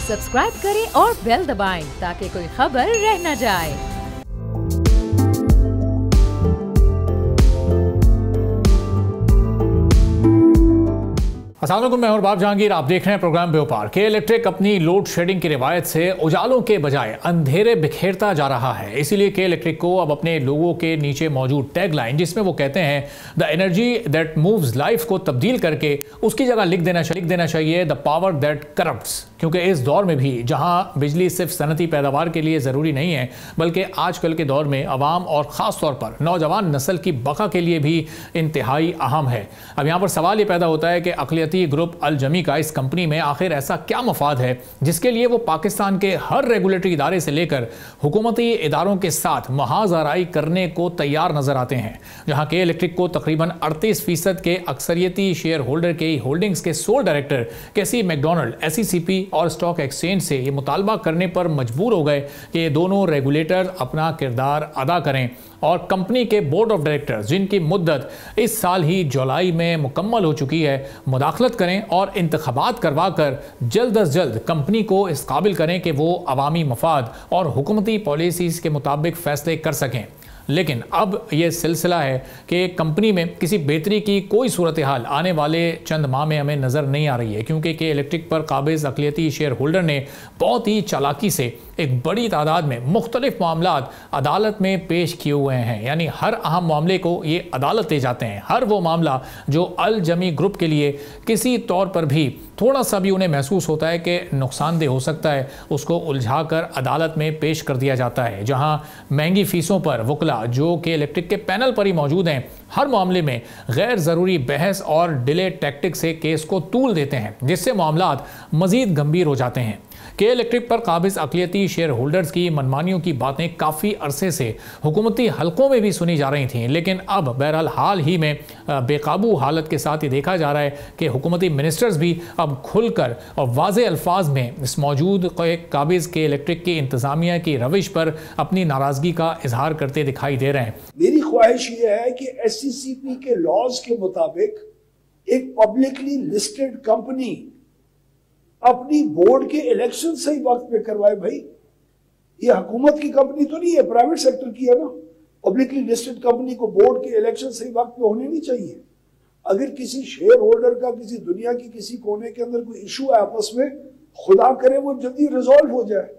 Subscribe करें और bell दबाएं ताकि कोई खबर रह न जाए। अस्सलाम वालेकुम, मैं और बाब जहांगीर, आप देख रहे हैं प्रोग्राम व्यापार। के इलेक्ट्रिक अपनी लोड शेडिंग की रिवायत से उजालों के बजाय अंधेरे बिखेरता जा रहा है। इसीलिए के इलेक्ट्रिक को अब अपने लोगों के नीचे मौजूद टैगलाइन, जिसमें वो कहते हैं the energy that moves life, को तब्दील करके उसकी जगह लिख देना चाहिए द पावर दैट करप्ट्स। क्योंकि इस दौर में भी जहां बिजली सिर्फ सनती पैदावार के लिए ज़रूरी नहीं है, बल्कि आजकल के दौर में अवाम और ख़ास तौर पर नौजवान नस्ल की बका के लिए भी इंतहाई अहम है। अब यहाँ पर सवाल ये पैदा होता है कि अक़लियती ग्रुप अल जमी का इस कंपनी में आखिर ऐसा क्या मफाद है जिसके लिए वो पाकिस्तान के हर रेगुलेटरी इदारे से लेकर हुकूमती इदारों के साथ महाजराई करने को तैयार नजर आते हैं। जहां के इलेक्ट्रिक को तकरीबन 38% के अक्सरियती शेयर होल्डर के होल्डिंग्स के सोल डायरेक्टर कैसी मैकडोनल्ड SECP और स्टॉक एक्सचेंज से ये मुतालबा करने पर मजबूर हो गए कि ये दोनों रेगुलेटर अपना किरदार अदा करें और कंपनी के बोर्ड ऑफ डायरेक्टर्स, जिनकी मुद्दत इस साल ही जुलाई में मुकम्मल हो चुकी है, मुदाखलत करें और इंतखाबात करवा कर जल्द अज जल्द कंपनी को इस काबिल करें कि वो अवामी मफाद और हुकूमती पॉलिसीज़ के मुताबिक फ़ैसले कर सकें। लेकिन अब ये सिलसिला है कि कंपनी में किसी बेहतरी की कोई सूरत हाल आने वाले चंद माह में हमें नज़र नहीं आ रही है, क्योंकि के इलेक्ट्रिक पर काबिज अक़लियती शेयर होल्डर ने बहुत ही चालाकी से एक बड़ी तादाद में मुख्तलिफ मामलात अदालत में पेश किए हुए हैं। यानी हर अहम मामले को ये अदालत ले जाते हैं। हर वो मामला जो अल जमी ग्रुप के लिए किसी तौर पर भी थोड़ा सा भी उन्हें महसूस होता है कि नुकसानदेह हो सकता है, उसको उलझा कर अदालत में पेश कर दिया जाता है। जहां महंगी फीसों पर वकला जो कि इलेक्ट्रिक के पैनल पर ही मौजूद हैं, हर मामले में गैर ज़रूरी बहस और डिले टैक्टिक से केस को तूल देते हैं, जिससे मामलात मज़ीद गंभीर हो जाते हैं। के इलेक्ट्रिक पर काबिज अक़लियती शेयर होल्डर्स की मनमानियों की बातें काफ़ी अरसे से हुकूमती हलकों में भी सुनी जा रही थी, लेकिन अब बहरहाल हाल ही में बेकाबू हालत के साथ ये देखा जा रहा है कि हुकूमती मिनिस्टर्स भी अब खुलकर और वाज़े अल्फाज में इस मौजूद काबिज के इलेक्ट्रिक की इंतज़ामिया की रविश पर अपनी नाराज़गी का इजहार करते दिखाई दे रहे हैं। मेरी ख्वाहिश ये है कि SECP के लॉज के मुताबिक एक पब्लिकली लिस्टेड कंपनी अपनी बोर्ड के इलेक्शन सही वक्त पे करवाए। भाई, ये हुकूमत की कंपनी तो नहीं है, प्राइवेट सेक्टर की है ना। पब्लिकली लिस्टेड कंपनी को बोर्ड के इलेक्शन सही वक्त पे होने नहीं चाहिए। अगर किसी शेयर होल्डर का किसी दुनिया की किसी कोने के अंदर कोई इशू है आपस में, खुदा करे वो जल्दी रिजॉल्व हो जाए।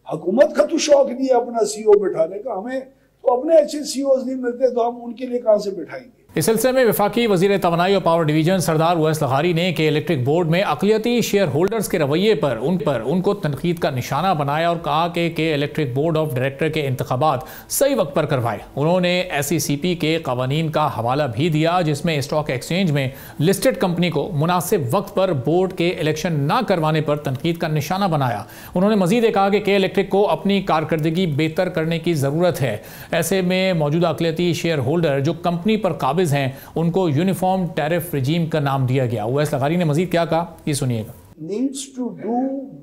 हुकूमत का तो शौक नहीं है अपना CEO बिठाने का, हमें तो अपने अच्छे CEOs नहीं मिलते, तो हम उनके लिए कहां से बिठाएंगे। इस सिलसिले में वफाकी वज़ीर तवानाई और पावर डिवीजन सरदार उवैस लग़ारी ने के इलेक्ट्रिक बोर्ड में अक़लियती शेयर होल्डर्स के रवैये पर उनको तनकीद का निशाना बनाया और कहा कि इलेक्ट्रिक बोर्ड ऑफ डायरेक्टर के इंतखाबात सही वक्त पर करवाए। उन्होंने SECP के कवानीन का हवाला भी दिया, जिसमें स्टॉक एक्सचेंज में लिस्टेड कंपनी को मुनासिब वक्त पर बोर्ड के इलेक्शन न करवाने पर तनकीद का निशाना बनाया। उन्होंने मजीद कहा कि के इलेक्ट्रिक को अपनी कारकर्दगी बेहतर करने की ज़रूरत है। ऐसे में मौजूदा अक़लियती शेयर होल्डर जो कंपनी पर काबिज हैं, उनको यूनिफॉर्म टैरिफ रिजीम का नाम दिया गया। उवैस लग़ारी ने मजीद क्या कहा, ये सुनिएगा। Needs to do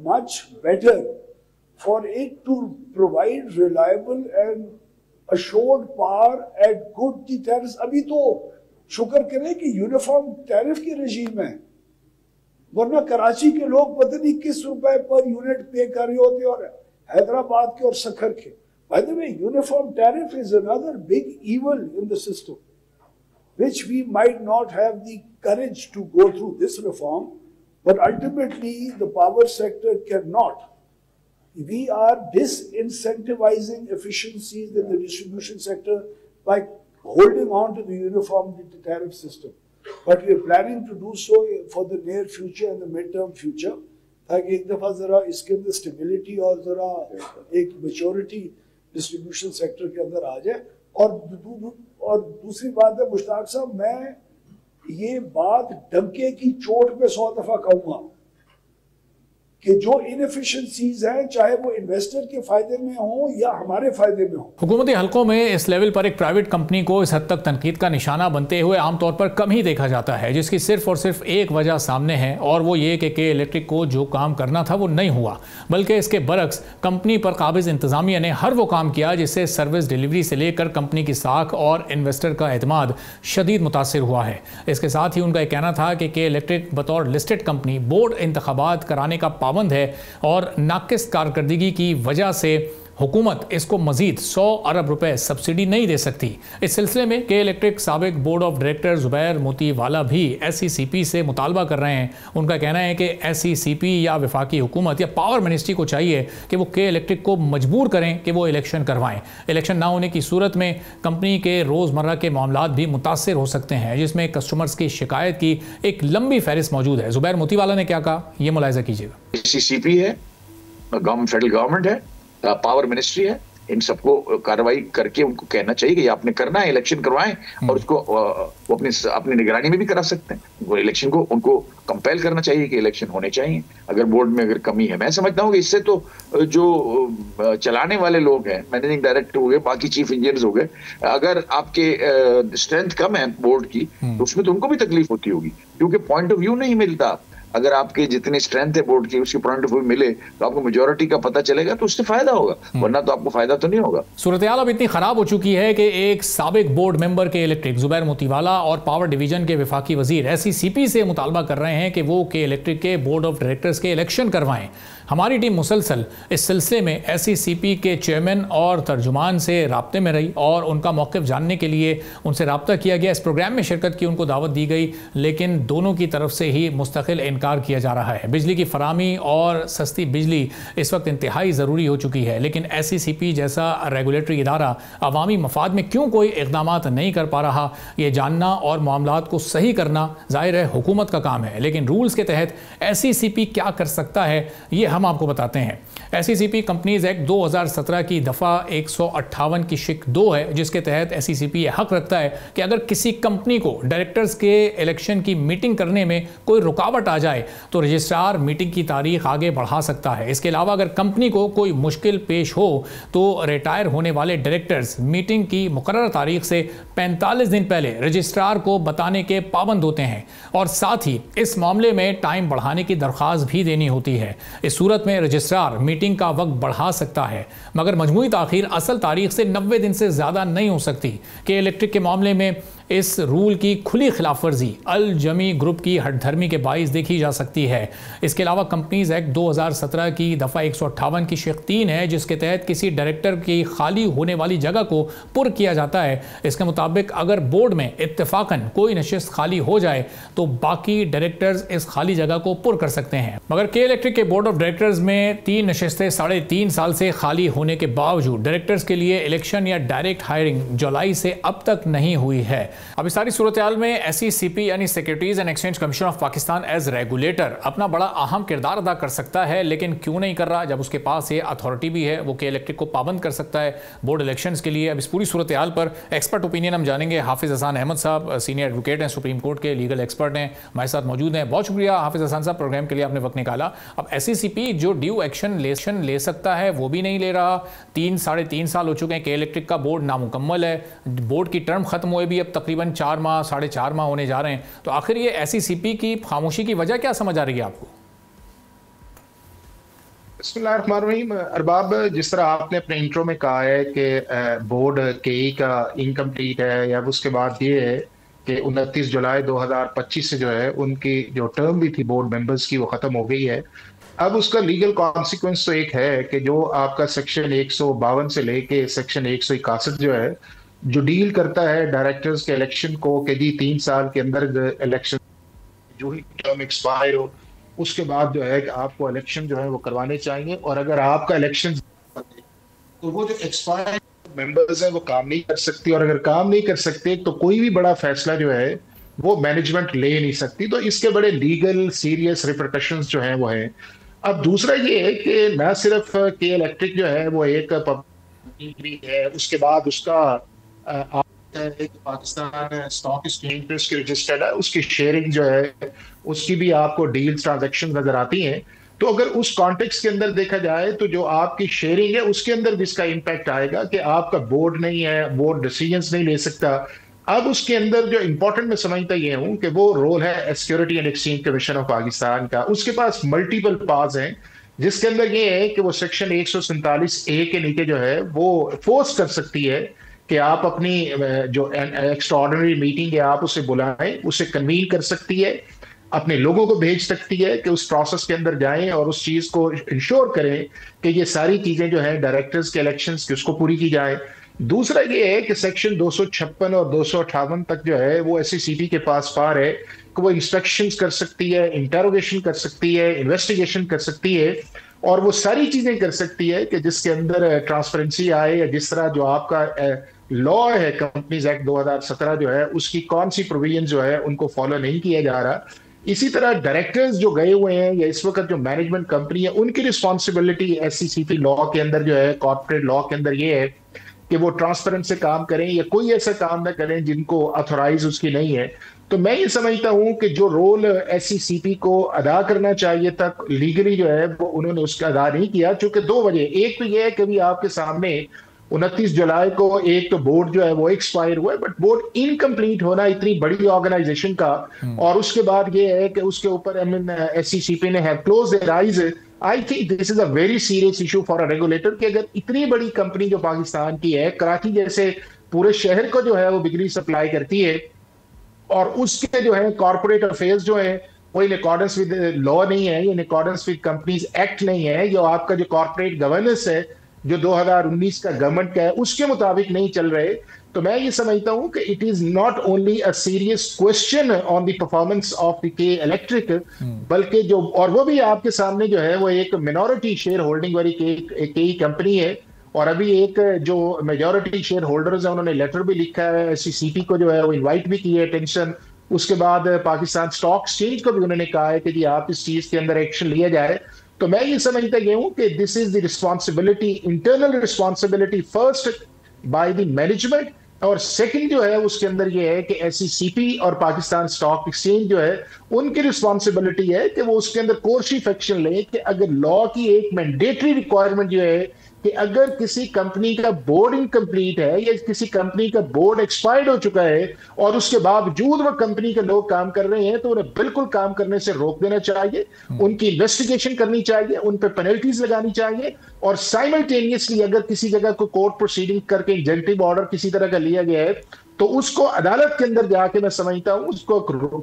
much better for it to provide reliable and assured power at good tariffs। अभी तो शुक्र करें कि यूनिफॉर्म टैरिफ की रजीम है, वरना कराची के लोग पता नहीं किस रुपए पर यूनिट पे कर रहे होते, और हैदराबाद के और सखर के। By the way, uniform tariff is another big evil in the system, which we might not have the courage to go through this reform, but ultimately the power sector cannot. We are disincentivizing efficiencies in the distribution sector by holding on to the uniform tariff system. But we are planning to do so for the near future and the mid-term future, ताकि एक दफ़ा ज़रा इसके अंदर stability और ज़रा एक maturity distribution sector के अंदर आ जाए। और दूसरी बात है मुश्ताक साहब, मैं ये बात डंके की चोट पे 100 दफा कहूंगा कि जो इनएफिशिएंसीज हैं, चाहे वो इन्वेस्टर के फायदे में हो या हमारे फायदे में हो। हुकूमती हलकों में इस लेवल पर एक प्राइवेट कंपनी को इस हद तक तनकीद का निशाना बनते हुए आमतौर पर कम ही देखा जाता है, जिसकी सिर्फ और सिर्फ एक वजह सामने है, और वो ये कि के इलेक्ट्रिक को जो काम करना था वो नहीं हुआ, बल्कि इसके बरक्स कंपनी पर काबिज इंतजामिया ने हर वो काम किया जिससे सर्विस डिलीवरी से लेकर कंपनी की साख और इन्वेस्टर का एतमाद शदीद मुतासिर हुआ है। इसके साथ ही उनका कहना था कि के इलेक्ट्रिक बतौर लिस्टेड कंपनी बोर्ड इंतखाबात कराने का पाबंद है और नाकिस कारकर्दगी की वजह से हुकूमत इसको मजीद 100 अरब रुपए सब्सिडी नहीं दे सकती। इस सिलसिले में के इलेक्ट्रिक साबिक board of director Zubair Motiwala भी SECP से मुतालबा कर रहे हैं। उनका कहना है कि SECP या वफाकी हुकूमत या पावर मिनिस्ट्री को चाहिए कि वो के इलेक्ट्रिक को मजबूर करें कि वो इलेक्शन करवाएं। इलेक्शन ना होने की सूरत में कंपनी के रोज़मर्रा के मामलात भी मुतासर हो सकते हैं, जिसमें कस्टमर्स की शिकायत की एक लंबी फहरिस्त मौजूद है। जुबैर मोतीवाला ने क्या कहा, ये मुलाहिजा कीजिएगा। SECP है, फेडरल गवर्नमेंट है, पावर मिनिस्ट्री है, इन सबको कार्रवाई करके उनको कहना चाहिए कि आपने करना है, इलेक्शन करवाएं और उसको वो अपनी निगरानी में भी करा सकते हैं। वो इलेक्शन को उनको कंपेल करना चाहिए कि इलेक्शन होने चाहिए अगर बोर्ड में अगर कमी है। मैं समझता हूँ कि इससे तो जो चलाने वाले लोग हैं, मैनेजिंग डायरेक्टर हो गए, बाकी चीफ इंजीनियर्स हो गए, अगर आपके स्ट्रेंथ कम है बोर्ड की तो उसमें तो उनको भी तकलीफ होती होगी, क्योंकि पॉइंट ऑफ व्यू नहीं मिलता। अगर आपके जितनी स्ट्रेंथ है बोर्ड की उसकी पॉइंट ऑफ व्यू मिले तो आपको मेजोरिटी का पता चलेगा तो उससे फायदा होगा, वरना तो आपको फायदा तो नहीं होगा। सूरत हाल अब इतनी खराब हो चुकी है कि एक साबिक बोर्ड मेंबर के इलेक्ट्रिक जुबैर मोतीवाला और पावर डिवीजन के वफाकी वजीर SECP से मुतालबा कर रहे हैं कि वो के इलेक्ट्रिक के बोर्ड ऑफ डायरेक्टर्स के इलेक्शन करवाएं। हमारी टीम मुसलसल इस सिलसिले में SECP के चेयरमैन और तर्जुमान से राब्ते में रही और उनका मौक़िफ़ जानने के लिए उनसे रब्ता किया गया। इस प्रोग्राम में शिरकत की उनको दावत दी गई, लेकिन दोनों की तरफ से ही मुस्तकिल इनकार किया जा रहा है। बिजली की फरामी और सस्ती बिजली इस वक्त इंतहाई ज़रूरी हो चुकी है, लेकिन SECP जैसा रेगुलेटरी इदारा अवामी मफाद में क्यों कोई इक़दाम नहीं कर पा रहा, ये जानना और मामलात को सही करना ज़ाहिर है हुकूमत का काम है। लेकिन रूल्स के तहत SECP क्या कर सकता है ये हम आपको बताते हैं। SECP कंपनीज एक्ट 2017 की दफ़ा 158 की शिक 2 है, जिसके तहत SECP ये हक रखता है कि अगर किसी कंपनी को डायरेक्टर्स के इलेक्शन की मीटिंग करने में कोई रुकावट आ जाए तो रजिस्ट्रार मीटिंग की तारीख आगे बढ़ा सकता है। इसके अलावा अगर कंपनी को कोई मुश्किल पेश हो तो रिटायर होने वाले डायरेक्टर्स मीटिंग की मुकर्रर तारीख से 45 दिन पहले रजिस्ट्रार को बताने के पाबंद होते हैं और साथ ही इस मामले में टाइम बढ़ाने की दरख्वास्त भी देनी होती है। इस सूरत में रजिस्ट्रार मीटिंग का वक्त बढ़ा सकता है, मगर मजमूई ताखीर असल तारीख से 90 दिन से ज़्यादा नहीं हो सकती। कि इलेक्ट्रिक के मामले में इस रूल की खुली खिलाफवर्जी अल जमी ग्रुप की हठधर्मी के बाइस देखी जा सकती है। इसके अलावा कंपनीज एक्ट 2017 की दफ़ा 158 की शिक 3 है, जिसके तहत किसी डायरेक्टर की खाली होने वाली जगह को पुर किया जाता है। इसके मुताबिक अगर बोर्ड में इत्तेफाकन कोई नशिस्त खाली हो जाए तो बाकी डायरेक्टर्स इस खाली जगह को पुर कर सकते हैं। मगर के इलेक्ट्रिक के बोर्ड ऑफ डायरेक्टर्स में 3 नशिस्तें 3.5 साल से खाली होने के बावजूद डायरेक्टर्स के लिए इलेक्शन या डायरेक्ट हायरिंग जुलाई से अब तक नहीं हुई है। अब इस सारी सूरत हाल में SECP यानी securities and exchange commission of Pakistan as regulator अपना बड़ा अहम किरदार अदा कर सकता है, लेकिन क्यों नहीं कर रहा जब उसके पास ये अथॉरिटी भी है। वो के इलेक्ट्रिक को पाबंद कर सकता है बोर्ड इलेक्शंस के लिए। अब इस पूरी सूरत हाल पर एक्सपर्ट ओपिनियन हम जानेंगे। हाफिज हसन अहमद साहब सीनियर एडवोकेट हैं, सुप्रीम कोर्ट के लीगल एक्सपर्ट हैं, हमारे साथ मौजूद हैं। बहुत शुक्रिया हाफिज हसन साहब, प्रोग्राम के लिए आपने वक्त निकाला। अब SECP जो ड्यू एक्शन ले सकता है वो भी नहीं ले रहा। 3-3.5 साल हो चुके हैं। के इलेक्ट्रिक का बोर्ड नामुकम्मल है, बोर्ड की टर्म खत्म हुए भी अब तकरीबन 4 माह 4.5 माह होने जा रहे हैं। तो आखिर ये SECP की खामोशी की वजह क्या समझ आ रही है आपको? बिस्मिल्लाहिर्रहमानिर्रहीम। अरबाब, जिस तरह आपने अपने इंट्रो में कहा है कि बोर्ड KE का इनकम्प्लीट है, या उसके बाद ये है कि 29 जुलाई 2025 से जो है उनकी जो टर्म भी थी बोर्ड मेंबर्स की वो ख़त्म हो गई है। अब उसका लीगल कॉन्सिक्वेंस तो एक है कि जो आपका सेक्शन 152 से लेके सेक्शन 161 जो है, जो डील करता है डायरेक्टर्स के इलेक्शन को कि जी 3 साल के अंदर इलेक्शन जो ही टर्म एक्सपायर हो उसके बाद जो है कि आपको इलेक्शन जो है वो करवाने चाहिए, और अगर आपका इलेक्शन तो वो जो एक्सपायर मेंबर्स हैं वो काम नहीं कर सकती, और अगर काम नहीं कर सकते तो कोई भी बड़ा फैसला जो है वो मैनेजमेंट ले नहीं सकती। तो इसके बड़े लीगल सीरियस रिपरकशंस जो हैं वो हैं। अब दूसरा ये है कि ना सिर्फ के इलेक्ट्रिक जो है वो एक पब्लिक है, उसके बाद उसका एक पाकिस्तान स्टॉक एक्सचेंज पे उसकी रजिस्टर्ड है, उसकी शेयरिंग जो है उसकी भी आपको डील्स ट्रांजैक्शन नजर आती हैं। तो अगर उस कॉन्टेक्स्ट के अंदर देखा जाए तो जो आपकी शेयरिंग है उसके अंदर भी इसका इम्पैक्ट आएगा कि आपका बोर्ड नहीं है, बोर्ड डिसीजंस नहीं ले सकता। अब उसके अंदर जो इंपॉर्टेंट मैं समझता ये हूं कि वो रोल है security and exchange commission of Pakistan का। उसके पास मल्टीपल पावर्स हैं, जिसके अंदर ये है कि वो सेक्शन 147A के नीचे जो है वो फोर्स कर सकती है कि आप अपनी जो एक्स्ट्राऑर्डिनरी मीटिंग है आप उसे बुलाएं, उसे कन्वीन कर सकती है। अपने लोगों को भेज सकती है कि उस प्रोसेस के अंदर जाएं और उस चीज को इंश्योर करें कि ये सारी चीजें जो है डायरेक्टर्स के इलेक्शंस की उसको पूरी की जाए। दूसरा ये है कि सेक्शन 256 और 258 तक जो है वो एससीसीपी के पास पार है कि वो इंस्ट्रक्शंस कर सकती है, इंटेरोगेशन कर सकती है, इन्वेस्टिगेशन कर सकती है और वो सारी चीजें कर सकती है कि जिसके अंदर ट्रांसपेरेंसी आए, या जिस तरह जो आपका लॉ है कंपनीज एक्ट 2017 जो है उसकी कौन सी प्रोविजन जो है उनको फॉलो नहीं किया जा रहा। इसी तरह डायरेक्टर्स जो गए हुए हैं या इस वक्त जो मैनेजमेंट कंपनी है उनकी रिस्पॉन्सिबिलिटी एससीसीपी लॉ के अंदर जो है, कॉर्पोरेट लॉ के अंदर ये है कि वो ट्रांसपेरेंट से काम करें या कोई ऐसा काम ना करें जिनको अथोराइज उसकी नहीं है। तो मैं ये समझता हूं कि जो रोल एससीसीपी को अदा करना चाहिए था लीगली जो है वो उन्होंने उसका अदा नहीं किया, चूंकि दो वजह। एक तो ये है कि अभी आपके सामने 29 जुलाई को एक तो बोर्ड जो है वो एक्सपायर हुआ है, बट बोर्ड इनकम्प्लीट होना इतनी बड़ी ऑर्गेनाइजेशन का, और उसके बाद ये है कि उसके ऊपर एससीसीपी ने have close their eyes. I think this is a very serious issue for a regulator कि अगर इतनी बड़ी कंपनी जो पाकिस्तान की है, कराची जैसे पूरे शहर को जो है वो बिजली सप्लाई करती है, और उसके जो है कॉर्पोरेट अफेयर्स जो है वो इन अकॉर्डेंस विद लॉ नहीं है, in accordance with companies act नहीं है, जो आपका जो कॉर्पोरेट गवर्नेंस है जो 2019 का गवर्नमेंट का है उसके मुताबिक नहीं चल रहे। तो मैं ये समझता हूं कि it is not only a serious question on the performance of the के इलेक्ट्रिक, बल्कि जो, और वो भी आपके सामने जो है वो एक मिनॉरिटी शेयर होल्डिंग वाली के कंपनी है, और अभी एक जो मेजॉरिटी शेयर होल्डर्स है उन्होंने लेटर भी लिखा है एससीसीपी को जो है वो इनवाइट भी किया है टेंशन। उसके बाद पाकिस्तान स्टॉक एक्सचेंज को भी उन्होंने कहा है कि जी आप इस चीज के अंदर एक्शन लिया जाए। तो मैं ये समझता गया हूं कि this is the responsibility, internal responsibility first by the management, और सेकंड जो है उसके अंदर ये है कि एससीसीपी और पाकिस्तान स्टॉक एक्सचेंज जो है उनकी रिस्पॉन्सिबिलिटी है कि वो उसके अंदर कोर्सिव एक्शन लें कि अगर लॉ की एक मैंडेटरी रिक्वायरमेंट जो है कि अगर किसी कंपनी का बोर्ड इनकम्प्लीट है या किसी कंपनी का बोर्ड एक्सपायर्ड हो चुका है और उसके बावजूद वो कंपनी के लोग काम कर रहे हैं, तो उन्हें बिल्कुल काम करने से रोक देना चाहिए, उनकी इन्वेस्टिगेशन करनी चाहिए, उन पर पेनल्टीज लगानी चाहिए, और साइमल्टेनियसली अगर किसी जगह को कोर्ट प्रोसीडिंग करके एग्जेक्टिव ऑर्डर किसी तरह का लिया गया है तो उसको अदालत के अंदर जाके मैं समझता हूं उसको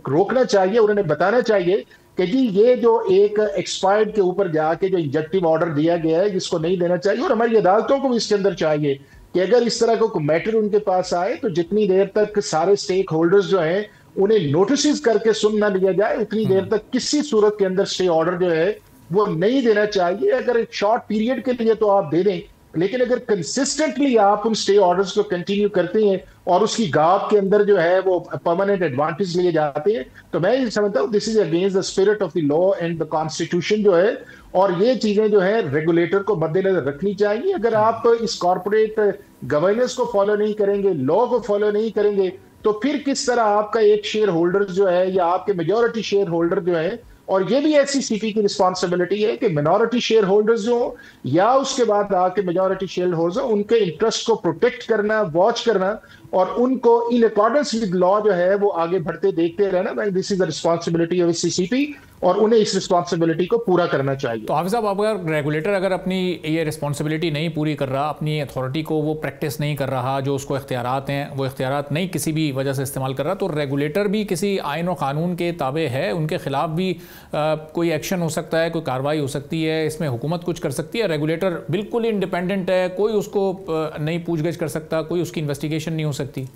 रोकना चाहिए। उन्हें बताना चाहिए कि जी ये जो एक एक्सपायर्ड के ऊपर जाके जो इंजेक्टिव ऑर्डर दिया गया है जिसको नहीं देना चाहिए, और हमारी अदालतों को भी इसके अंदर चाहिए कि अगर इस तरह का कोई मैटर उनके पास आए तो जितनी देर तक सारे स्टेक होल्डर्स जो हैं उन्हें नोटिस करके सुन ना लिया जाए उतनी देर तक किसी सूरत के अंदर स्टे ऑर्डर जो है वो नहीं देना चाहिए। अगर एक शॉर्ट पीरियड के लिए तो आप दे दें, लेकिन अगर कंसिस्टेंटली आप उन स्टे ऑर्डर्स को कंटिन्यू करते हैं और उसकी गाप के अंदर जो है वो परमानेंट एडवांटेज लिए जाते हैं, तो मैं ये समझता हूँ this is against the spirit of the law and the constitution जो है, और ये चीजें जो है रेगुलेटर को मद्देनजर रखनी चाहिए। अगर आप इस कॉर्पोरेट गवर्नेंस को फॉलो नहीं करेंगे, लॉ को फॉलो नहीं करेंगे, तो फिर किस तरह आपका एक शेयर होल्डर जो है या आपके मेजॉरिटी शेयर होल्डर जो है, और ये भी एससीसीपी की रिस्पॉन्सिबिलिटी है कि मिनॉरिटी शेयर होल्डर्स जो या उसके बाद आके मेजॉरिटी शेयर होल्डर्स उनके इंटरेस्ट को प्रोटेक्ट करना, वॉच करना, और उनको इन अकॉर्डेंस विद लॉ जो है वो आगे बढ़ते देखते रहना। This is the responsibility of SCCP, और उन्हें इस रिस्पॉन्सिबिलिटी को पूरा करना चाहिए। तो हाफिज साहब, अगर रेगुलेटर अगर अपनी ये रिस्पॉन्सिबिलिटी नहीं पूरी कर रहा, अपनी अथॉरिटी को वो प्रैक्टिस नहीं कर रहा, जो उसको इख्तियारात हैं वो इख्तियारात नहीं किसी भी वजह से इस्तेमाल कर रहा, तो रेगुलेटर भी किसी आइन और कानून के ताबे है, उनके खिलाफ भी कोई एक्शन हो सकता है, कोई कार्रवाई हो सकती है, इसमें हुकूमत कुछ कर सकती है। रेगुलेटर बिल्कुल इंडिपेंडेंट है, कोई उसको नहीं पूछगछ कर सकता, कोई उसकी इन्वेस्टिगेशन नहीं हो सकती।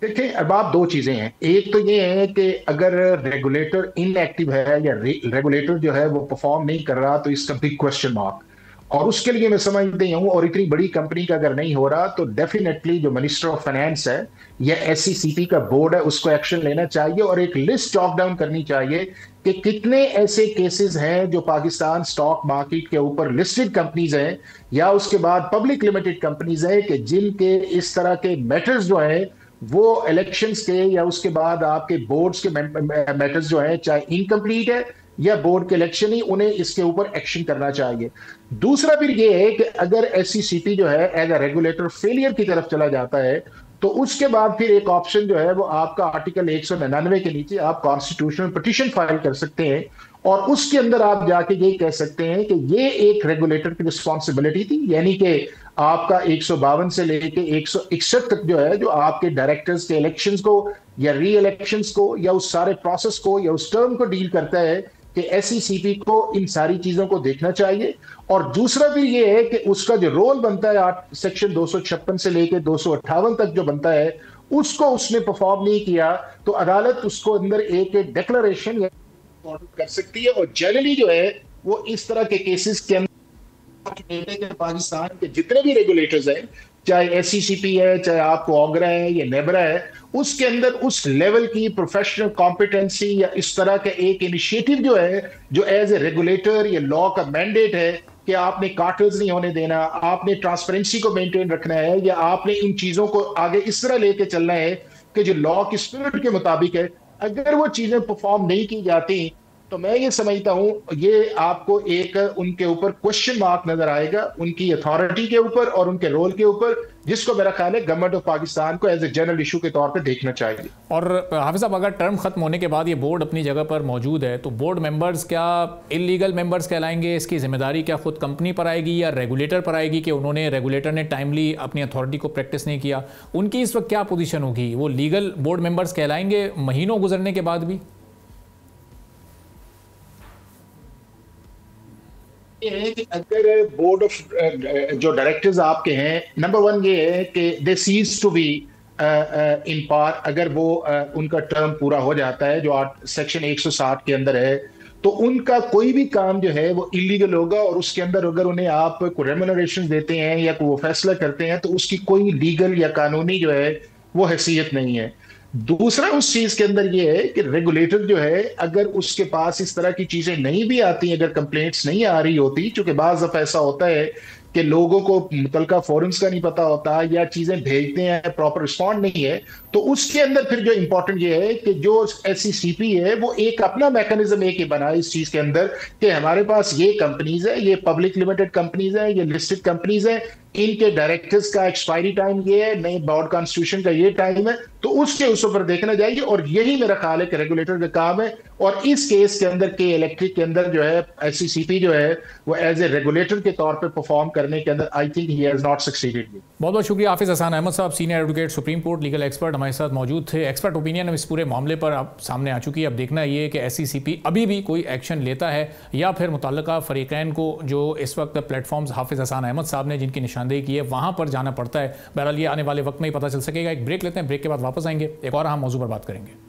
देखिए अरबाब, दो चीजें हैं। एक तो ये है कि अगर रेगुलेटर इनएक्टिव है या रेगुलेटर जो है वो परफॉर्म नहीं कर रहा तो इसका बिग क्वेश्चन मार्क, और उसके लिए मैं समझती हूँ, और इतनी बड़ी कंपनी का अगर नहीं हो रहा तो डेफिनेटली जो मिनिस्टर ऑफ फाइनेंस है या एससीसीपी का बोर्ड है उसको एक्शन लेना चाहिए, और एक लिस्ट चॉक डाउन करनी चाहिए कि कितने ऐसे केसेस हैं जो पाकिस्तान स्टॉक मार्केट के ऊपर लिस्टेड कंपनीज हैं या उसके बाद पब्लिक लिमिटेड कंपनीज हैं कि जिनके इस तरह के मैटर्स जो हैं वो इलेक्शंस के या उसके बाद आपके बोर्ड्स के मैटर्स जो हैं चाहे इनकम्प्लीट है या बोर्ड के इलेक्शन ही, उन्हें इसके ऊपर एक्शन करना चाहिए। दूसरा फिर ये है कि अगर एससीसीपी जो है एज अ रेगुलेटर फेलियर की तरफ चला जाता है तो उसके बाद फिर एक ऑप्शन जो है वो आपका आर्टिकल 199 के नीचे आप कॉन्स्टिट्यूशनल पिटीशन फाइल कर सकते हैं, और उसके अंदर आप जाके ये कह सकते हैं कि ये एक रेगुलेटर की रिस्पॉन्सिबिलिटी थी, यानी कि आपका 152 से लेके 161 तक जो है, जो आपके डायरेक्टर्स के इलेक्शंस को या री इलेक्शंस को या उस सारे प्रोसेस को या उस टर्म को डील करता है कि एसईसीपी को इन सारी चीजों को देखना चाहिए। और दूसरा भी ये है कि उसका जो रोल बनता है सेक्शन 256 से लेके 258 तक जो बनता है, उसको उसने परफॉर्म नहीं किया तो अदालत उसको अंदर एक डिक्लेरेशन कर सकती है। और जनरली जो है वो इस तरह के केसेस के अंदर पाकिस्तान के जितने भी रेगुलेटर्स हैं, चाहे एसईसीपी है, चाहे आपको ऑगरा है या नेबरा है, उसके अंदर उस लेवल की प्रोफेशनल कॉम्पिटेंसी या इस तरह का एक इनिशिएटिव जो है, जो एज ए रेगुलेटर या लॉ का मैंडेट है कि आपने कार्टल्स नहीं होने देना, आपने ट्रांसपेरेंसी को मेंटेन रखना है, या आपने इन चीजों को आगे इस तरह लेके चलना है कि जो लॉ की स्पिरिट के मुताबिक है, अगर वो चीजें परफॉर्म नहीं की जाती तो मैं ये समझता हूं ये आपको एक उनके ऊपर क्वेश्चन मार्क नजर आएगा, उनकी अथॉरिटी के ऊपर और उनके रोल के ऊपर, जिसको मेरा ख्याल है गवर्नमेंट ऑफ पाकिस्तान को एज ए जनरल इशू के तौर पे देखना चाहिए। और हाफिज साहब, अगर टर्म खत्म होने के बाद ये बोर्ड अपनी जगह पर मौजूद है तो बोर्ड मेंबर्स क्या इलीगल मेंबर्स कहलाएंगे? इसकी जिम्मेदारी क्या खुद कंपनी पर आएगी या रेगुलेटर पर आएगी कि उन्होंने रेगुलेटर ने टाइमली अपनी अथॉरिटी को प्रैक्टिस नहीं किया? उनकी इस वक्त क्या पोजीशन होगी? वो लीगल बोर्ड मेंबर्स कहलाएंगे महीनों गुजरने के बाद भी? अगर बोर्ड ऑफ जो डायरेक्टर्स आपके हैं, नंबर वन ये है कि दे सीज टू बी इन पार, अगर वो उनका टर्म पूरा हो जाता है जो सेक्शन 160 के अंदर है, तो उनका कोई भी काम जो है वो इलीगल होगा। और उसके अंदर अगर उन्हें आप कोई रेम्यूनरेशन देते हैं या वो फैसला करते हैं तो उसकी कोई लीगल या कानूनी जो है वो हैसियत नहीं है। दूसरा उस चीज के अंदर ये है कि रेगुलेटर जो है, अगर उसके पास इस तरह की चीजें नहीं भी आती, अगर कंप्लेंट्स नहीं आ रही होती, क्योंकि बाज़ दफा ऐसा होता है कि लोगों को मुतलका फोरम्स का नहीं पता होता या चीजें भेजते हैं प्रॉपर रिस्पॉन्ड नहीं है, तो उसके अंदर फिर जो इंपॉर्टेंट ये है कि जो एसईसीपी है वो एक अपना मैकेनिज्म एक ही बनाए इस चीज के अंदर कि हमारे पास ये कंपनीज है, ये पब्लिक लिमिटेड कंपनीज है, ये लिस्टेड कंपनीज है, इनके डायरेक्टर्स का एक्सपायरी टाइम ये है, नए बोर्ड कॉन्स्टिट्यूशन का ये टाइम है, तो उसके उस पर देखना चाहिए। और यही मेरा ख्याल है कि रेगुलेटर का काम है। और इस केस के अंदर के इलेक्ट्रिक के अंदर जो है एसईसीपी जो है वो एज ए रेगुलेटर के तौर पे परफॉर्म करने के अंदर I think he has not succeeded. बहुत बहुत शुक्रिया हाफिज हसान अहमद साहब, senior advocate supreme court legal expert हमारे साथ मौजूद थे। एक्सपर्ट ओपिनियन इस पूरे मामले पर अब सामने आ चुकी है। अब देखना ये है कि एसईसीपी अभी भी कोई एक्शन लेता है या फिर मुतल्लिका फरीकैन को जो इस वक्त प्लेटफॉर्म्स हाफिज हसान अहमद साहब ने जिनकी निशानदेही की है वहां पर जाना पड़ता है। बहरहाल ये आने वाले वक्त में ही पता चल सकेगा। एक ब्रेक लेते हैं, ब्रेक के बाद वापस आएंगे, एक और अहम मौजू पर बात करेंगे।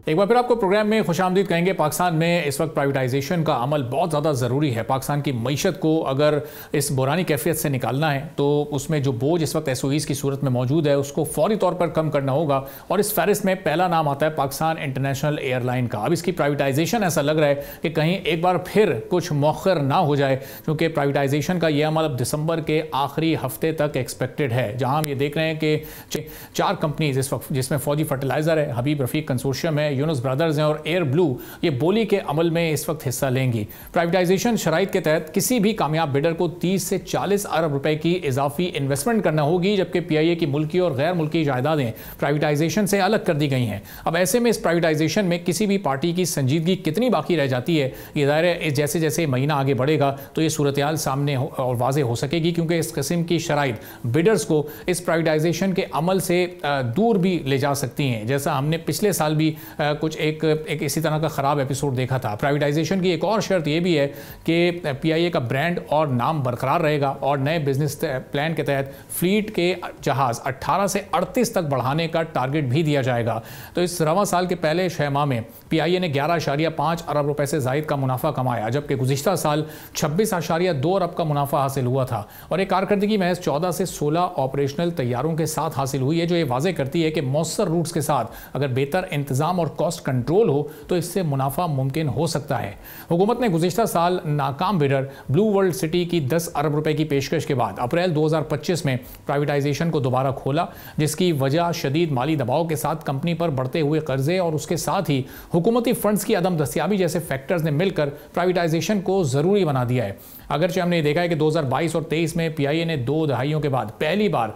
एक बार फिर आपको प्रोग्राम में खुशामदीद कहेंगे। पाकिस्तान में इस वक्त प्राइवेटाइजेशन का अमल बहुत ज़्यादा ज़रूरी है। पाकिस्तान की मईशत को अगर इस बुरानी कैफियत से निकालना है तो उसमें जो बोझ इस वक्त एसओईज़ की सूरत में मौजूद है उसको फौरी तौर पर कम करना होगा। और इस फहरिस्त में पहला नाम आता है पाकिस्तान इंटरनेशनल एयरलाइन का। अब इसकी प्राइवेटाइजेशन ऐसा लग रहा है कि कहीं एक बार फिर कुछ मौखर ना हो जाए, क्योंकि प्राइवेटाइजेशन का यह अमल अब दिसंबर के आखिरी हफ्ते तक एक्सपेक्टेड है। जहाँ हम ये देख रहे हैं कि 4 कंपनीज इस वक्त, जिसमें फौजी फर्टिलाइज़र है, हबीब रफीक कंसोर्शियम है, यूनुस ब्रदर्स हैं और एयर ब्लू, ये बोली के अमल में इस वक्त हिस्सा लेंगी। प्राइवेटाइजेशन शराइत के तहत किसी भी कामयाब बिडर को 30 से 40 अरब रुपए की इजाफी इन्वेस्टमेंट करना होगी, जबकि पीआईए की मुल्की और गैर मुल्की जायदादें प्राइवेटाइजेशन से अलग कर दी गई हैं। अब ऐसे में इस प्राइवेटाइजेशन में किसी भी पार्टी की संजीदगी कितनी बाकी रह जाती है, ये ज़ाहिर है जैसे जैसे महीना आगे बढ़ेगा तो ये सूरत हाल सामने और वाज़ेह हो सकेगी, क्योंकि इस किस्म की शराइत बिडर्स को इस प्राइवेटाइजेशन के अमल से दूर भी ले जा सकती हैं। जैसा हमने पिछले साल भी कुछ एक इसी तरह का ख़राब एपिसोड देखा था। प्राइवेटाइजेशन की एक और शर्त यह भी है कि पीआईए का ब्रांड और नाम बरकरार रहेगा और नए बिजनेस प्लान के तहत फ्लीट के जहाज़ 18 से 38 तक बढ़ाने का टारगेट भी दिया जाएगा। तो इस रवां साल के पहले 6 माह में पीआईए ने 11.5 अरब रुपए से ज़ायद का मुनाफा कमाया, जबकि गुज़िश्ता साल 26.2 अरब का मुनाफा हासिल हुआ था। और एक कारकर्दगी महज 14 से 16 ऑपरेशनल तैयारों के साथ हासिल हुई है, जो ये वाज़े करती है कि मौसर रूट्स के साथ अगर बेहतर इंतजाम और कॉस्ट कंट्रोल हो तो इससे मुनाफा मुमकिन हो सकता है। हुकूमत ने गुज़िश्ता साल नाकाम बिडर ब्लू वर्ल्ड सिटी की 10 अरब रुपए की पेशकश के बाद अप्रैल 2025 में प्राइवेटाइजेशन को दोबारा खोला, जिसकी वजह शदीद माली दबाव के साथ कंपनी पर बढ़ते हुए कर्जे और उसके साथ ही हुकूमती फंड्स की अदम दस्तियाबी जैसे फैक्टर्स ने मिलकर प्राइवेटाइजेशन को ज़रूरी बना दिया है। अगरचे हमने देखा है कि 2022 और 23 में पीआईए ने 2 दहाइयों के बाद पहली बार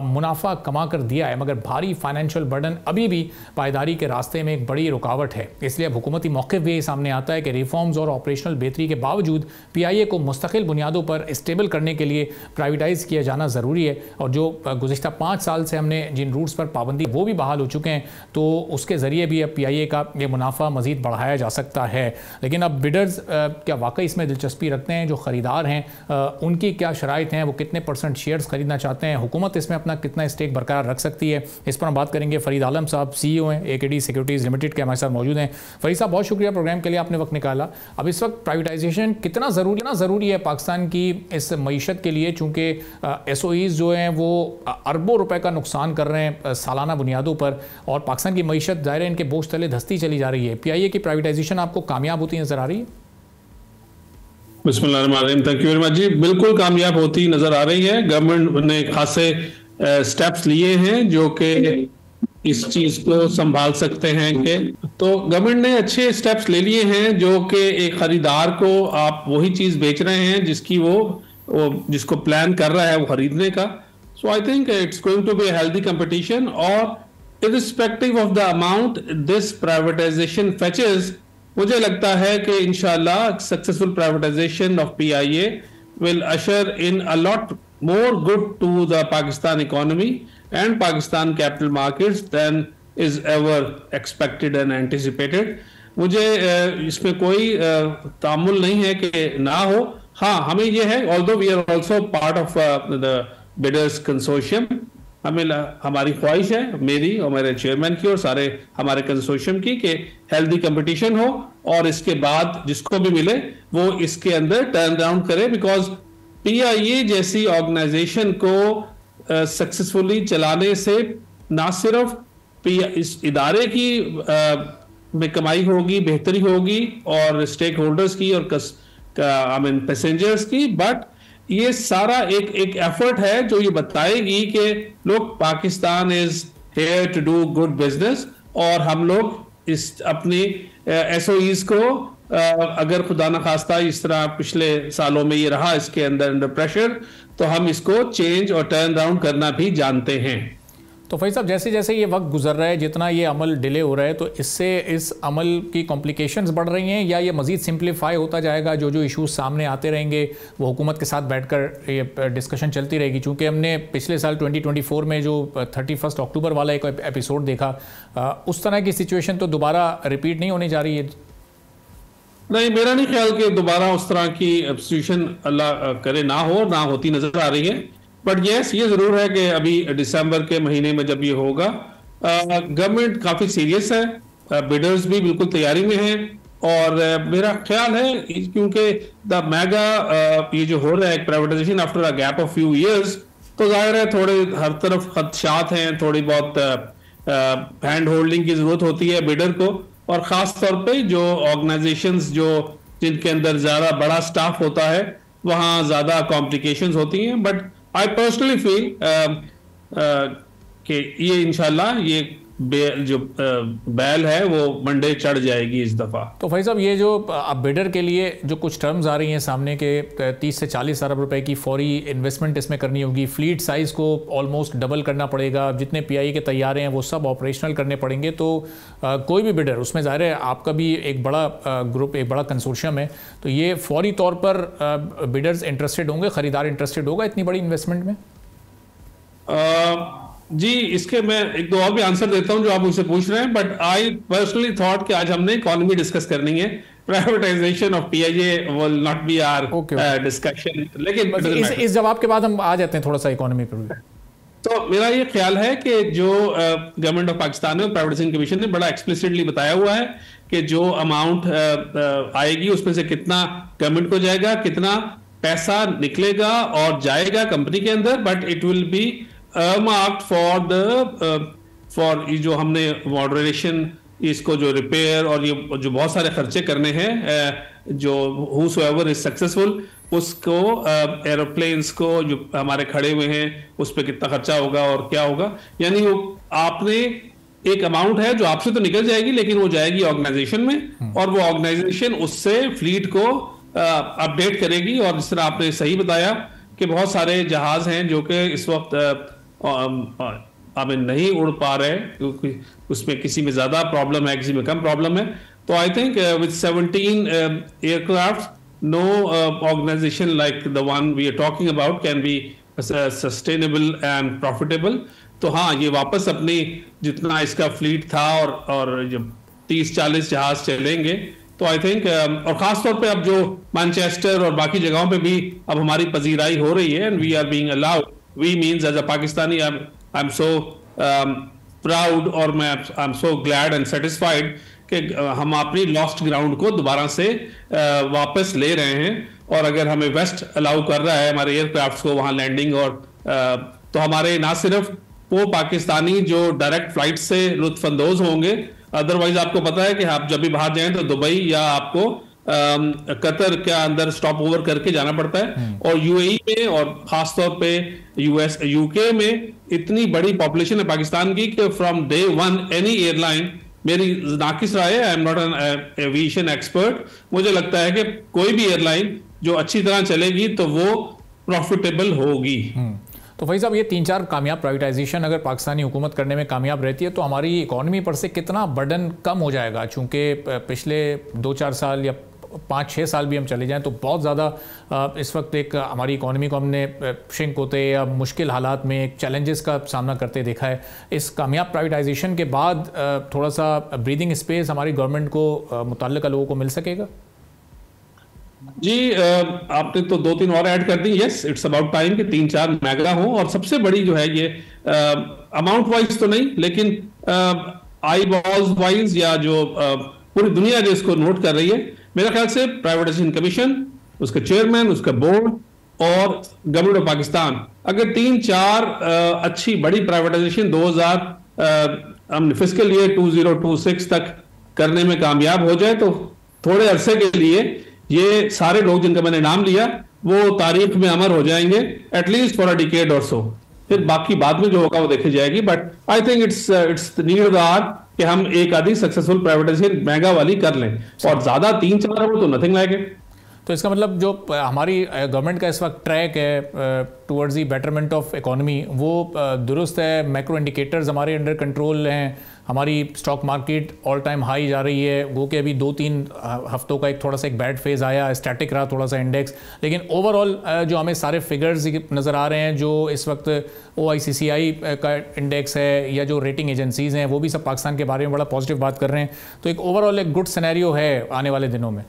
मुनाफा कमा कर दिया है, मगर भारी फाइनेंशियल बर्डन अभी भी पायदारी के रास्ते में एक बड़ी बड़ी रुकावट है। इसलिए अब हुकूमती मौक़िफ़ भी सामने आता है कि रिफॉर्म्स और ऑपरेशनल बेहतरी के बावजूद PIA को मुस्तकिल बुनियादों पर स्टेबल करने के लिए प्राइवेटाइज़ किया जाना ज़रूरी है। और जो गुज़िश्ता 5 साल से हमने जिन रूट्स पर पाबंदी वो भी बहाल हो चुके हैं, तो उसके ज़रिए भी अब PIA का ये मुनाफा मज़ीद बढ़ाया जा सकता है। लेकिन अब बिडर्स क्या वाकई इसमें दिलचस्पी रखते हैं? जो ख़रीदार हैं उनकी क्या शराइत हैं? वो कितने % शेयर्स खरीदना चाहते हैं? हुकूमत इसमें अपना कितना स्टेक बरकरार रख सकती है? इस पर हम बात करेंगे। फ़रीद आलम साहब CEO हैं AKD सिक्योरिटीज़ लिमिटेड के, हमारे साथ मौजूद हैं। फ़रीद साहब, बहुत शुक्रिया प्रोग्राम के लिए, आपने वक्त निकाला। अब इस वक्त प्राइवेटाइजेशन कितना ज़रूरी है पाकिस्तान की इस मईशत के लिए, चूँकि SOEs जो हैं वो अरबों रुपए का नुकसान कर रहे हैं सालाना बुनियादों पर, और पाकिस्तान की मईशत ज़ाहिर है इनके बोझ तले धंसती चली जा रही है। PIA की प्राइवेटाइजेशन आपको कामयाब होती नज़र आ रही है? बिस्मिल्लाहिर्रहमानिर्रहीम, थैंक यू वेरी मच जी। बिल्कुल कामयाब होती नजर आ रही है। गवर्नमेंट ने खासे स्टेप्स लिए हैं जो कि इस चीज को संभाल सकते हैं कि तो गवर्नमेंट ने अच्छे स्टेप्स ले लिए हैं जो कि एक खरीदार को आप वही चीज बेच रहे हैं जिसकी वो जिसको प्लान कर रहा है वो खरीदने का। So I think it's going to be healthy competition, और irrespective of the amount this privatization fetches, मुझे लगता है कि इंशाल्लाह successful privatisation of PIA will usher in a lot more good to the Pakistan economy and Pakistan capital markets than is ever expected and anticipated. मुझे इसमें कोई तामुल नहीं है कि ना हो। हाँ, हमें ये है, although we are also part of the bidders consortium, हमारी ख्वाहिश है, मेरी और मेरे चेयरमैन की और सारे हमारे कंसोर्शियम की, कि हेल्दी कंपटीशन हो और इसके बाद जिसको भी मिले वो इसके अंदर टर्न अराउंड करे, बिकॉज PIA जैसी ऑर्गेनाइजेशन को सक्सेसफुली चलाने से ना सिर्फ इस इदारे की में कमाई होगी, बेहतरी होगी, और स्टेक होल्डर्स की और पैसेंजर्स की, बट ये सारा एक एफर्ट है जो ये बताएगी कि लोग, Pakistan is here to do good business, और हम लोग इस अपनी SOEs को अगर खुदा न खास्ता इस तरह पिछले सालों में ये रहा इसके अंडर प्रेशर, तो हम इसको चेंज और टर्न अराउंड करना भी जानते हैं। तो फैज साहब, जैसे जैसे ये वक्त गुजर रहा है, जितना ये अमल डिले हो रहा है, तो इससे इस अमल की कॉम्प्लिकेशंस बढ़ रही हैं, या ये मज़ीद सिंप्लीफाई होता जाएगा? जो इशूज़ सामने आते रहेंगे वो हुकूमत के साथ बैठकर ये डिस्कशन चलती रहेगी? चूँकि हमने पिछले साल 2024 में जो 31 अक्टूबर वाला एक एपिसोड देखा, उस तरह की सिचुएशन तो दोबारा रिपीट नहीं होने जा रही है? नहीं, मेरा नहीं ख्याल कि दोबारा उस तरह की सिचुएशन अल्लाह करे ना हो, ना होती नजर आ रही है। बट यस, ये जरूर है कि अभी दिसंबर के महीने में जब ये होगा, गवर्नमेंट काफी सीरियस है, बिडर्स भी बिल्कुल तैयारी में हैं, और मेरा ख्याल है क्योंकि द मेगा ये जो हो रहा है privatisation after a gap of few years, तो जाहिर है थोड़े हर तरफ खदशात हैं, थोड़ी बहुत हैंड होल्डिंग की जरूरत होती है बिडर को, और खास तौर पे जो ऑर्गेनाइजेशंस जो जिनके अंदर ज्यादा बड़ा स्टाफ होता है वहाँ ज्यादा कॉम्प्लिकेशंस होती हैं। बट आई पर्सनली फील कि ये इंशाल्लाह ये जो बैल है वो मंडे चढ़ जाएगी इस दफ़ा। तो भाई साहब, ये जो अब बिडर के लिए जो कुछ टर्म्स आ रही हैं सामने के 30 से 40 अरब रुपए की फौरी इन्वेस्टमेंट इसमें करनी होगी, फ्लीट साइज़ को ऑलमोस्ट डबल करना पड़ेगा, जितने PIA के तैयारे हैं वो सब ऑपरेशनल करने पड़ेंगे, तो कोई भी बिडर उसमें ज़ाहिर है आपका भी एक बड़ा ग्रुप, एक बड़ा कंसोर्शियम है, तो ये फौरी तौर पर बिडर्स इंटरेस्टेड होंगे, ख़रीदार इंटरेस्टेड होगा इतनी बड़ी इन्वेस्टमेंट में? जी, इसके मैं एक दो और भी आंसर देता हूं जो आप मुझसे पूछ रहे हैं, बट आई पर्सनली थॉट कि आज हमने इकोनॉमी डिस्कस करनी है, privatization of PIA will not be our discussion, लेकिन इस जवाब के बाद हम आ जाते हैं थोड़ा सा इकोनॉमी पर। तो मेरा ये ख्याल है कि जो गवर्नमेंट ऑफ पाकिस्तान है, प्राइवेटाइजेशन कमीशन ने बड़ा एक्सप्लिसिटली बताया हुआ है कि जो अमाउंट आएगी उसमें से कितना गवर्नमेंट को जाएगा, कितना पैसा निकलेगा और जाएगा कंपनी के अंदर, but it will be marked for ये जो हमने मॉडरेशन, इसको जो रिपेयर और ये जो बहुत सारे खर्चे करने हैं, जो whosoever is सक्सेसफुल उसको एरोप्लेन्स को जो हमारे खड़े हुए हैं उस पर कितना खर्चा होगा और क्या होगा, यानी वो आपने एक अमाउंट है जो आपसे तो निकल जाएगी लेकिन वो जाएगी ऑर्गेनाइजेशन में, और वो ऑर्गेनाइजेशन उससे फ्लीट को अपडेट करेगी। और जिस तरह आपने सही बताया कि बहुत सारे जहाज हैं जो कि इस वक्त हमें नहीं उड़ पा रहे क्योंकि उसमें किसी में ज्यादा प्रॉब्लम है, किसी में कम प्रॉब्लम है। तो I think with 17 aircraft, no organization like the one we are talking about can be sustainable and profitable. तो हाँ, ये वापस अपनी जितना इसका फ्लीट था और जब 30-40 जहाज चलेंगे तो आई थिंक, और खास तौर पे अब जो मैनचेस्टर और बाकी जगहों पे भी अब हमारी पजीराई हो रही है and we are being allowed, we means as a Pakistani I am so proud और I am so glad and satisfied कि हम अपनी लॉस्ट ग्राउंड को दोबारा से वापस ले रहे हैं। और अगर हमें वेस्ट अलाउ कर रहा है हमारे एयरक्राफ्ट को वहां लैंडिंग और तो हमारे ना सिर्फ वो पाकिस्तानी जो डायरेक्ट फ्लाइट से लुत्फानंदोज होंगे, अदरवाइज आपको पता है कि आप जब भी बाहर जाएं तो दुबई या आपको कतर के अंदर स्टॉप ओवर करके जाना पड़ता है। और यूएई में और खास तौर पे यूएस यूके में इतनी बड़ी पॉपुलेशन है पाकिस्तान की कि from day one any airline, मेरी नाकिस राय है, I am not an aviation expert, मुझे लगता है कि कोई भी एयरलाइन जो अच्छी तरह चलेगी तो वो प्रॉफिटेबल होगी। तो भाई साहब, ये 3-4 कामयाब प्राइवेटाइजेशन अगर पाकिस्तानी हुकूमत करने में कामयाब रहती है तो हमारी इकॉनमी पर से कितना बर्डन कम हो जाएगा? चूँकि पिछले 2-4 साल या 5-6 साल भी हम चले जाएं तो बहुत ज़्यादा इस वक्त एक हमारी इकॉनमी को हमने श्रिंक होते या मुश्किल हालात में एक चैलेंजेस का सामना करते देखा है। इस कामयाब प्राइवेटाइजेशन के बाद थोड़ा सा ब्रीदिंग स्पेस हमारी गवर्नमेंट को मुतल्लिका लोगों को मिल सकेगा? जी, आपने तो 2-3 और ऐड कर दी। यस, इट्स अबाउट टाइम कि 3-4 मेगा हो। और सबसे बड़ी जो है ये अमाउंट वाइज तो नहीं, लेकिन आई बॉल्स वाइज या जो पूरी दुनिया जो इसको नोट कर रही है, मेरे ख्याल से प्राइवेटाइजेशन कमीशन, उसका चेयरमैन, उसका बोर्ड और गवर्नमेंट ऑफ पाकिस्तान अगर 3-4 अच्छी बड़ी प्राइवेटाइजेशन 2000 फिस्कल ईयर 2026 तक करने में कामयाब हो जाए तो थोड़े अरसे के लिए ये सारे लोग जिनका मैंने नाम लिया वो तारीख में अमर हो जाएंगे, एटलीस्ट फॉर अ डिकेड और सो। फिर बाकी बाद में जो होगा वो देखी जाएगी। But I think it's need of the hour कि हम एक आधी सक्सेसफुल प्राइवेटाइजेशन मेगा वाली कर लें, और ज्यादा 3-4 हो तो नथिंग लाइक इट। तो इसका मतलब जो हमारी गवर्नमेंट का इस वक्त ट्रैक है towards the betterment of economy वो दुरुस्त है, मैक्रो इंडिकेटर्स हमारे अंडर कंट्रोल हैं, हमारी stock market all time high जा रही है। वो कि अभी 2-3 हफ्तों का एक थोड़ा सा एक बैड फेज आया, स्टैटिक रहा थोड़ा सा इंडेक्स, लेकिन ओवरऑल जो हमें सारे फिगर्स नज़र आ रहे हैं, जो इस वक्त OICCI का इंडेक्स है या जो रेटिंग एजेंसीज़ हैं वो भी सब पाकिस्तान के बारे में बड़ा पॉजिटिव बात कर रहे हैं। तो एक ओवरऑल एक गुड सिनेरियो है आने वाले दिनों में।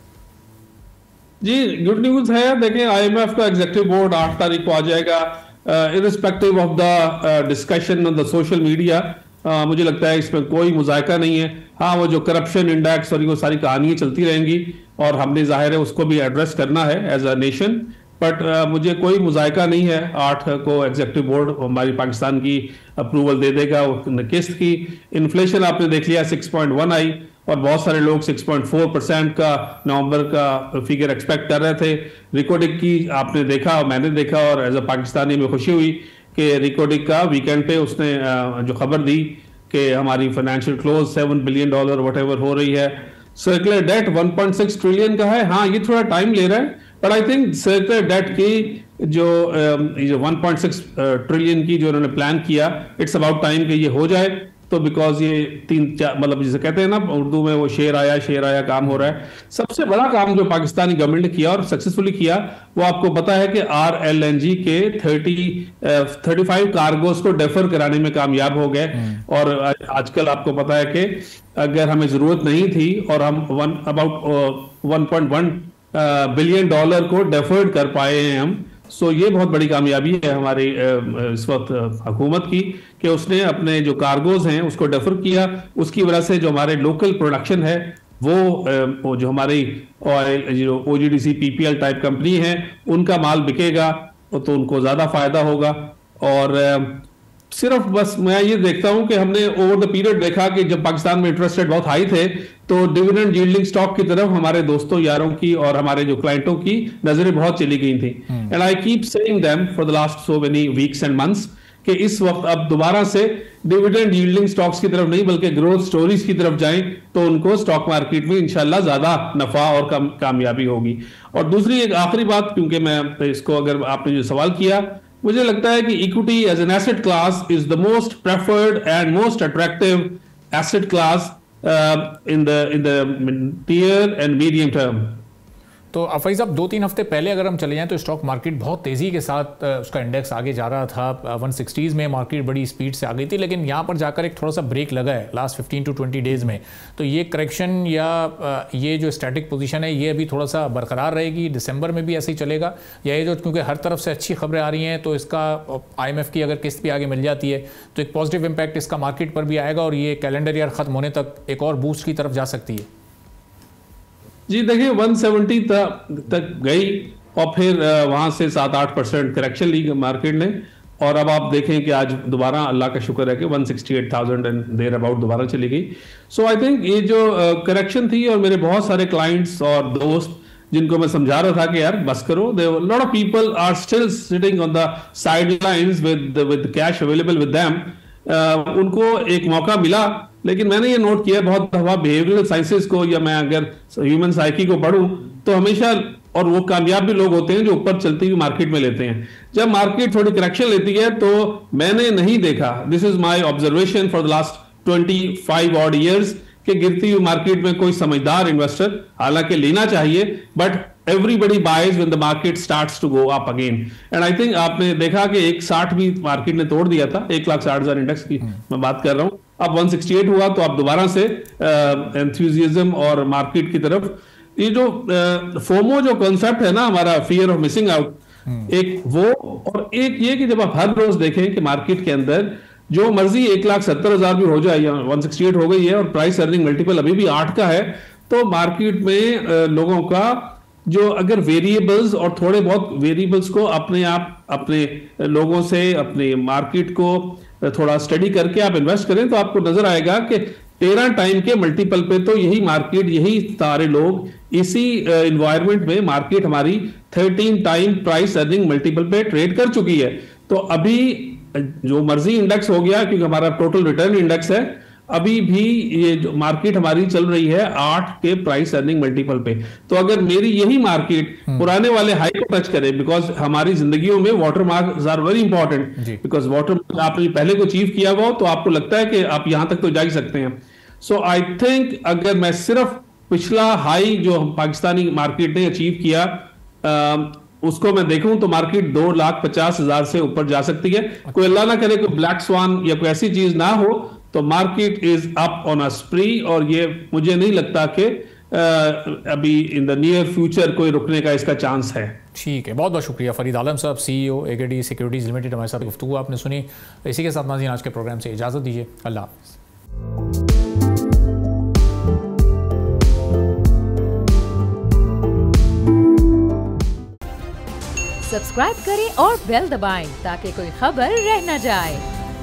जी, गुड न्यूज है। देखें, IMF का एग्जीक्यूटिव बोर्ड 8 तारीख को आ जाएगा, irrespective of the discussion on the social media. मुझे लगता है इसमें कोई मुजायका नहीं है। हाँ, वो जो करप्शन इंडेक्स और वो सारी कहानियां चलती रहेंगी और हमने जाहिर है उसको भी एड्रेस करना है एज अ नेशन, बट मुझे कोई मुजायका नहीं है। 8 को एग्जीक्यूटिव बोर्ड हमारी पाकिस्तान की अप्रूवल दे देगा किस्त की। इन्फ्लेशन आपने देख लिया 6.1 आई और बहुत सारे लोग 6.4% का नवंबर का फिगर एक्सपेक्ट कर रहे थे। रिकॉर्डिंग की आपने देखा, मैंने देखा, और एज अ पाकिस्तानी में खुशी हुई कि रिकॉर्डिंग का वीकेंड पे उसने जो खबर दी कि हमारी फाइनेंशियल क्लोज $7 बिलियन व्हाटएवर हो रही है। सर्कुलर डेट 1.6 ट्रिलियन का है। हाँ, ये थोड़ा टाइम ले रहा है, but I think circular debt की जो 1.6 ट्रिलियन की जो उन्होंने प्लान किया, इट्स अबाउट टाइम कि ये हो जाए। तो बिकॉज ये 3-4 मतलब जिसे कहते हैं ना उर्दू में, वो शेर आया काम हो रहा है। सबसे बड़ा काम जो पाकिस्तानी गवर्नमेंट ने किया और सक्सेसफुली किया, वो आपको पता है कि RLNG के 35 कार्गोस को डेफर कराने में कामयाब हो गए। और आजकल आपको पता है कि अगर हमें जरूरत नहीं थी और हम अबाउट $1.1 बिलियन को डेफर्ड कर पाए हैं हम। सो ये बहुत बड़ी कामयाबी है हमारी इस वक्त हुकूमत की कि उसने अपने जो कार्गोज हैं उसको डेफर किया। उसकी वजह से जो हमारे लोकल प्रोडक्शन है वो जो हमारी जो OGDC PPL टाइप कंपनी है उनका माल बिकेगा तो उनको ज्यादा फायदा होगा। और सिर्फ बस मैं ये देखता हूं कि हमने ओवर द पीरियड देखा कि जब पाकिस्तान में इंटरेस्ट रेट बहुत हाई थे तो डिविडेंड यील्डिंग स्टॉक की तरफ हमारे दोस्तों यारों की और हमारे जो क्लाइंटों की नजरें बहुत चली गई थी। And I keep saying them for the last so many weeks and months कि इस वक्त अब दोबारा से डिविडेंड यील्डिंग स्टॉक्स की तरफ नहीं बल्कि ग्रोथ स्टोरीज की तरफ जाएं तो उनको स्टॉक मार्केट में इंशाल्लाह ज्यादा नफा और कामयाबी होगी। और दूसरी एक आखिरी बात, क्योंकि मैं इसको अगर आपने जो सवाल किया मुझे लगता है कि equity as an asset class is the most preferred and most attractive asset class in the near and medium term. तो फैज़ साहब 2-3 हफ्ते पहले अगर हम चले जाएं तो स्टॉक मार्केट बहुत तेज़ी के साथ उसका इंडेक्स आगे जा रहा था, 160s में मार्केट बड़ी स्पीड से आ गई थी, लेकिन यहाँ पर जाकर एक थोड़ा सा ब्रेक लगा है लास्ट 15 to 20 डेज़ में। तो ये करेक्शन या ये जो स्टैटिक पोजीशन है ये अभी थोड़ा सा बरकरार रहेगी, दिसंबर में भी ऐसे ही चलेगा, या ये जो क्योंकि हर तरफ से अच्छी खबरें आ रही हैं तो इसका IMF की अगर किस्त भी आगे मिल जाती है तो एक पॉजिटिव इम्पैक्ट इसका मार्केट पर भी आएगा और ये कैलेंडर ईयर ख़त्म होने तक एक और बूस्ट की तरफ जा सकती है? जी देखिए 170 तक गई और फिर वहां से 7-8% करेक्शन ली मार्केट ने, और अब आप देखें कि आज दोबारा अल्लाह का शुक्र है कि 168,000 एंड देयर अबाउट दोबारा चली गई। सो आई थिंक ये जो करेक्शन थी, और मेरे बहुत सारे क्लाइंट्स और दोस्त जिनको मैं समझा रहा था कि यार बस करो, lot of people are still sitting on the sidelines with cash available with them, उनको एक मौका मिला। लेकिन मैंने ये नोट किया बहुत दफा बिहेवियरल साइंसेस को, या मैं अगर ह्यूमन साइकी को पढ़ूं तो हमेशा, और वो कामयाब भी लोग होते हैं जो ऊपर चलती हुई मार्केट में लेते हैं, जब मार्केट थोड़ी करेक्शन लेती है तो मैंने नहीं देखा, this is my observation for the last 25 odd years, कि गिरती हुई मार्केट में कोई समझदार इन्वेस्टर, हालांकि लेना चाहिए, but everybody buys when the market starts to go up again, and I think आपने देखा कि 160 भी मार्केट ने तोड़ दिया था, 1,60,000 इंडेक्स की मैं बात कर रहा हूं, अब 168 हुआ तो अब दोबारा से एंथुसियाज्म और मार्केट की तरफ, ये जो फोमो जो कॉन्सेप्ट है ना हमारा, फियर ऑफ मिसिंग आउट, एक वो, और एक ये कि जब आप हर रोज देखें कि मार्केट के अंदर जो मर्जी 1,70,000 भी हो जाए या 168 हो गई है और प्राइस अर्निंग मल्टीपल अभी भी 8 का है, तो मार्केट में लोगों का जो अगर वेरिएबल्स और थोड़े बहुत वेरिएबल्स को अपने आप अपने लोगों से अपने मार्केट को थोड़ा स्टडी करके आप इन्वेस्ट करें तो आपको नजर आएगा कि 13 टाइम के मल्टीपल पे तो यही मार्केट, यही सारे लोग, इसी इन्वायरमेंट में मार्केट हमारी 13 टाइम प्राइस अर्निंग मल्टीपल पे ट्रेड कर चुकी है। तो अभी जो मर्जी इंडेक्स हो गया, क्योंकि हमारा टोटल रिटर्न इंडेक्स है, अभी भी ये जो मार्केट हमारी चल रही है 8 के प्राइस अर्निंग मल्टीपल पे। तो अगर मेरी यही मार्केट पुराने वाले हाई को टच करे, बिकॉज हमारी जिंदगियों में water marks are very important, because water mark आपने पहले को अचीव किया हुआ तो आपको लगता है कि आप यहां तक तो जा ही सकते हैं। सो आई थिंक अगर मैं सिर्फ पिछला हाई जो पाकिस्तानी मार्केट ने अचीव किया उसको मैं देखूं तो मार्केट 2,50,000 से ऊपर जा सकती है। कोई अल्लाह ना करे कोई ब्लैक स्वान या कोई ऐसी चीज ना हो तो market is up on a स्प्री, और ये मुझे नहीं लगता कि अभी इन द नियर फ्यूचर कोई रुकने का इसका चांस है। ठीक है, बहुत बहुत शुक्रिया फरीद आलम साहब, CEO AKD सिक्योरिटीज लिमिटेड, हमारे साथ गुफ्तगू आपने सुनी। इसी के साथ नाज़रीन आज के प्रोग्राम से इजाज़त दीजिए, अल्लाह हाफ़िज़। सब्सक्राइब करें और बेल दबाएं ताकि कोई खबर रह न जाए।